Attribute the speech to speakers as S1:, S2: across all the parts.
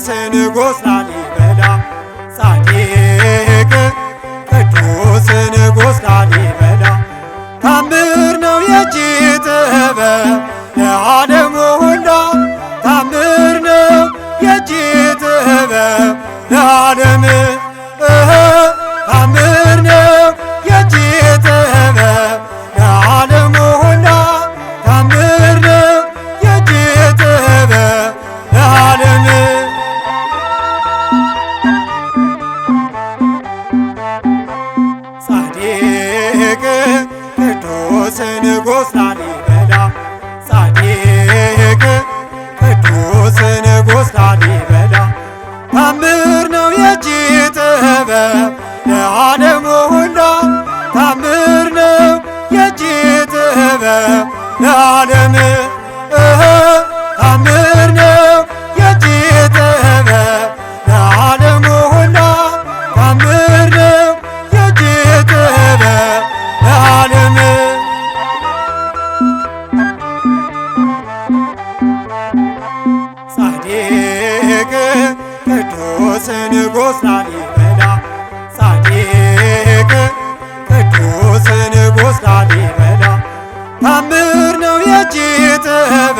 S1: ቅዱስ ንጉሥ ላሊበላ ጻድቅ ቅዱስ ንጉሥ ላሊበላ ታምር ነው የእጅ ጥበብ ለዓለሙ ሁላ ታምር ነው የእጅ ጥበብ ለዓለም ታምር ነው የእጅ ጥበብ ለዓለሙ ሁላ ታምር ነው የእጅ ጥበብ ለዓለም ጻድቅ ቅዱስ ንጉሥ ላሊበላ ጻድቅ ቅዱስ ንጉሥ ላሊበላ ታምር ነው የእጅ ጥበብ ለዓለሙ ሁላ ታምር ነው የእጅ ጥበብ ለዓለም ታምር ነው የእጅ ጥበብ ለዓለሙ ሁላ ታምር ነው የእጅ ጥበብ ለዓለም ጻድቅ ቅዱስ ንጉሥ ላሊበላ ጻድቅ ቅዱስ ንጉሥ ላሊበላ ታምር ነው የእጅ ጥበብ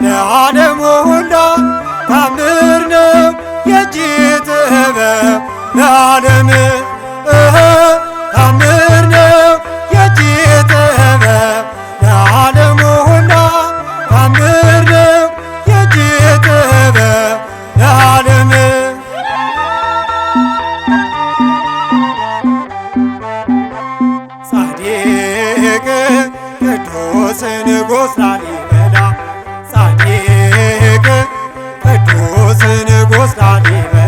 S1: ለዓለሙ ሁላ ታምር ነው የእጅ ጥበብ ለዓለም ታምር ነው የእጅ ጥበብ ለዓለሙ ሁላ ታምር ነው የእጅ ጥበብ ለዓለም ጻድቅ ቅዱስ ንጉሥ ላሊበላ ጻድቅ ቅዱስ ንጉሥ ላሊበላ